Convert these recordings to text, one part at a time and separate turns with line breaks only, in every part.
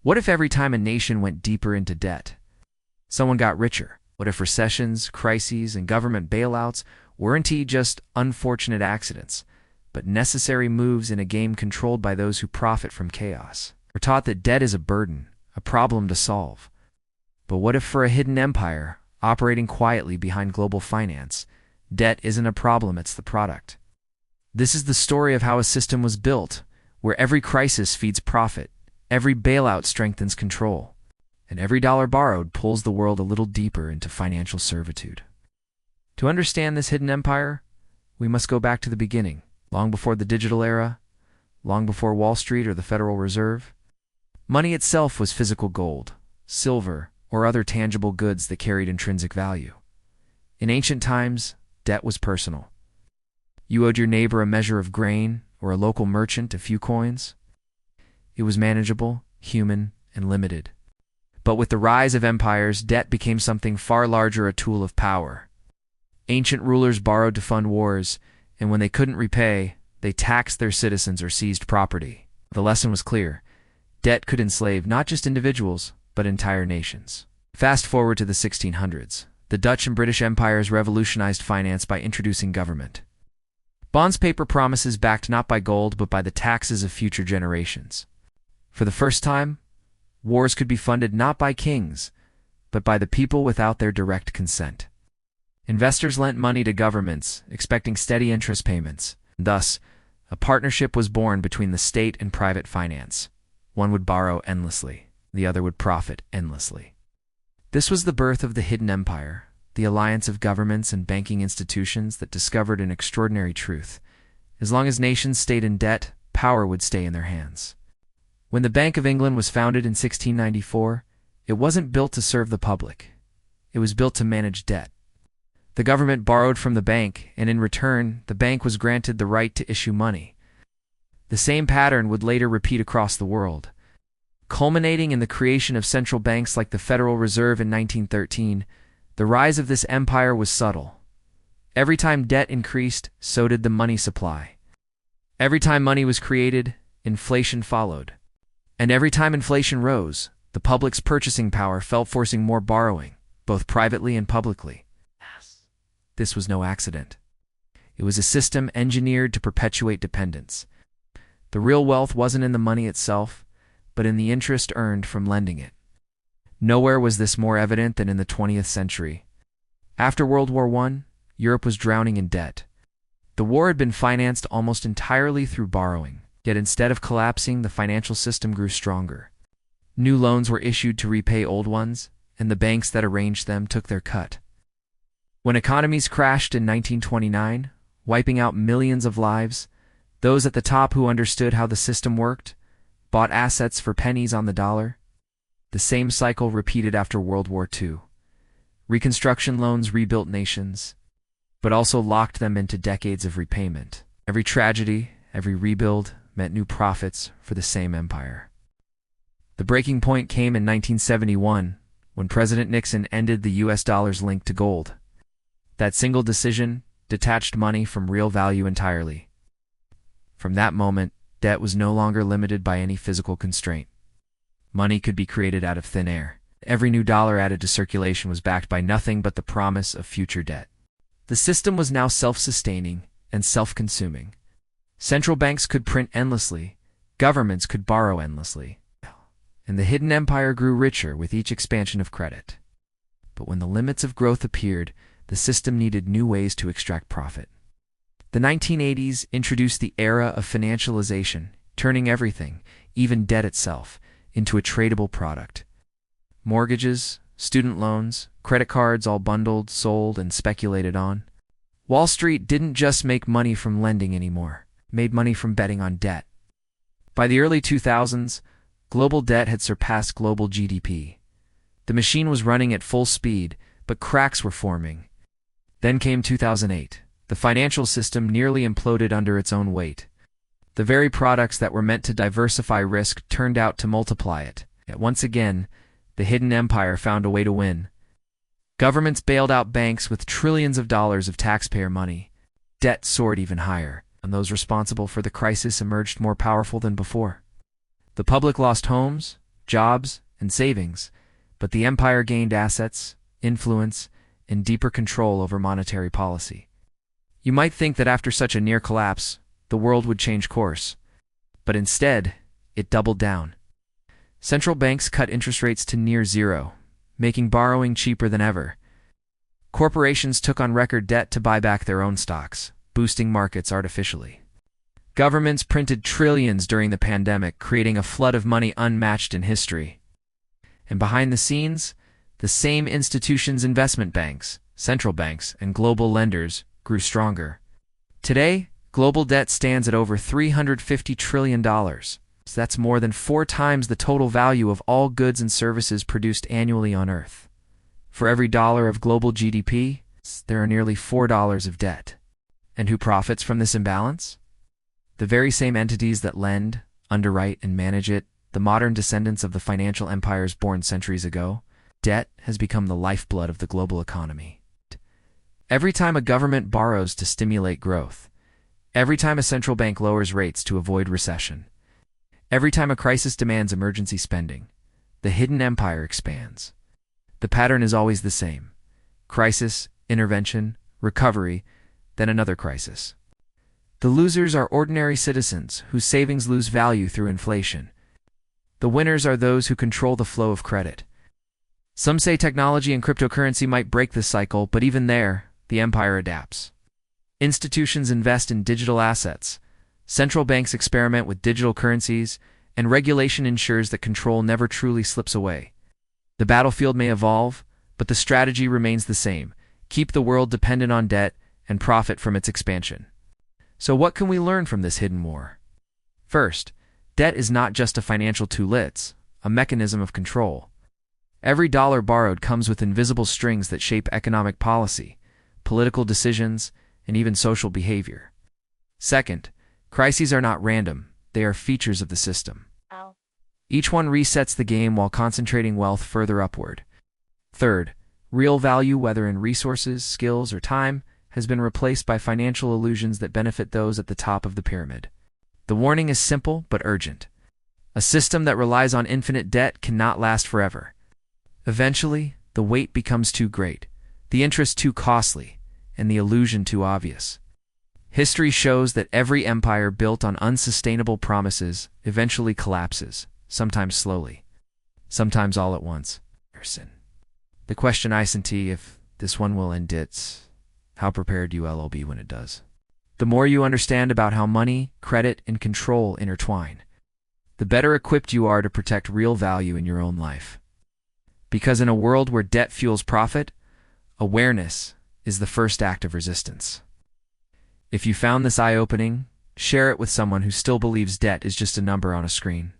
What if every time a nation went deeper into debt, someone got richer? What if recessions, crises, and government bailouts weren't just unfortunate accidents, but necessary moves in a game controlled by those who profit from chaos? We're taught that debt is a burden, a problem to solve. But what if for a hidden empire, operating quietly behind global finance, debt isn't a problem, it's the product? This is the story of how a system was built, where every crisis feeds profit, every bailout strengthens control, and every dollar borrowed pulls the world a little deeper into financial servitude. To understand this hidden empire, we must go back to the beginning, long before the digital era, long before Wall Street or the Federal Reserve. Money itself was physical gold, silver, or other tangible goods that carried intrinsic value. In ancient times, debt was personal. You owed your neighbor a measure of grain or a local merchant a few coins. It was manageable, human, and limited. But with the rise of empires, debt became something far larger, a tool of power. Ancient rulers borrowed to fund wars, and when they couldn't repay, they taxed their citizens or seized property. The lesson was clear. Debt could enslave not just individuals, but entire nations. Fast forward to the 1600s. The Dutch and British empires revolutionized finance by introducing government. Bonds, paper promises backed not by gold but by the taxes of future generations. For the first time, wars could be funded not by kings, but by the people without their direct consent. Investors lent money to governments, expecting steady interest payments. Thus, a partnership was born between the state and private finance. One would borrow endlessly, the other would profit endlessly. This was the birth of the hidden empire, the alliance of governments and banking institutions that discovered an extraordinary truth. As long as nations stayed in debt, power would stay in their hands. When the Bank of England was founded in 1694, it wasn't built to serve the public. It was built to manage debt. The government borrowed from the bank, and in return, the bank was granted the right to issue money. The same pattern would later repeat across the world, culminating in the creation of central banks like the Federal Reserve in 1913. The rise of this empire was subtle. Every time debt increased, so did the money supply. Every time money was created, inflation followed. And every time inflation rose, the public's purchasing power fell, forcing more borrowing, both privately and publicly. This was no accident. It was a system engineered to perpetuate dependence. The real wealth wasn't in the money itself, but in the interest earned from lending it. Nowhere was this more evident than in the 20th century. After World War I, Europe was drowning in debt. The war had been financed almost entirely through borrowing, yet instead of collapsing, the financial system grew stronger. New loans were issued to repay old ones, and the banks that arranged them took their cut. When economies crashed in 1929, wiping out millions of lives, those at the top who understood how the system worked bought assets for pennies on the dollar. The same cycle repeated after World War II. Reconstruction loans rebuilt nations, but also locked them into decades of repayment. Every tragedy, every rebuild meant new profits for the same empire. The breaking point came in 1971, when President Nixon ended the US dollar's link to gold. That single decision detached money from real value entirely. From that moment, debt was no longer limited by any physical constraint. Money could be created out of thin air. Every new dollar added to circulation was backed by nothing but the promise of future debt. The system was now self-sustaining and self-consuming. Central banks could print endlessly, governments could borrow endlessly, and the hidden empire grew richer with each expansion of credit. But when the limits of growth appeared, the system needed new ways to extract profit. The 1980s introduced the era of financialization, turning everything, even debt itself, into a tradable product. Mortgages, student loans, credit cards all bundled, sold, and speculated on. Wall Street didn't just make money from lending anymore, it made money from betting on debt. By the early 2000s, global debt had surpassed global GDP. The machine was running at full speed, but cracks were forming. Then came 2008. The financial system nearly imploded under its own weight. The very products that were meant to diversify risk turned out to multiply it. Yet once again, the hidden empire found a way to win. Governments bailed out banks with trillions of dollars of taxpayer money. Debt soared even higher, and those responsible for the crisis emerged more powerful than before. The public lost homes, jobs, and savings, but the empire gained assets, influence, and deeper control over monetary policy. You might think that after such a near collapse, the world would change course, but instead, it doubled down. Central banks cut interest rates to near zero, making borrowing cheaper than ever. Corporations took on record debt to buy back their own stocks, boosting markets artificially. Governments printed trillions during the pandemic, creating a flood of money unmatched in history. And behind the scenes, the same institutions, investment banks, central banks, and global lenders grew stronger. Today, global debt stands at over $350 trillion. That's more than 4 times the total value of all goods and services produced annually on Earth. For every dollar of global GDP, there are nearly $4 of debt. And who profits from this imbalance? The very same entities that lend, underwrite, and manage it, the modern descendants of the financial empires born centuries ago. Debt has become the lifeblood of the global economy. Every time a government borrows to stimulate growth, every time a central bank lowers rates to avoid recession, every time a crisis demands emergency spending, the hidden empire expands. The pattern is always the same: crisis, intervention, recovery, then another crisis. The losers are ordinary citizens whose savings lose value through inflation. The winners are those who control the flow of credit. Some say technology and cryptocurrency might break this cycle, but even there, the empire adapts. Institutions invest in digital assets, central banks experiment with digital currencies, and regulation ensures that control never truly slips away. The battlefield may evolve, but the strategy remains the same: keep the world dependent on debt and profit from its expansion. So what can we learn from this hidden war? First, debt is not just a financial tool, it's a mechanism of control. Every dollar borrowed comes with invisible strings that shape economic policy, political decisions, and even social behavior. Second, crises are not random, they are features of the system. Each one resets the game while concentrating wealth further upward. Third, real value, whether in resources, skills, or time, has been replaced by financial illusions that benefit those at the top of the pyramid. The warning is simple but urgent. A system that relies on infinite debt cannot last forever. Eventually, the weight becomes too great, the interest too costly, and the illusion too obvious. History shows that every empire built on unsustainable promises eventually collapses, sometimes slowly, sometimes all at once. The question I sent if this one will end, it's how prepared you'll be when it does. The more you understand about how money, credit, and control intertwine, the better equipped you are to protect real value in your own life. Because in a world where debt fuels profit, awareness is the first act of resistance. If you found this eye-opening, share it with someone who still believes debt is just a number on a screen.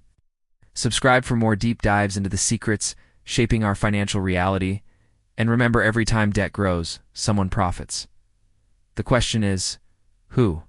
Subscribe for more deep dives into the secrets shaping our financial reality, and remember, every time debt grows, someone profits. The question is, who?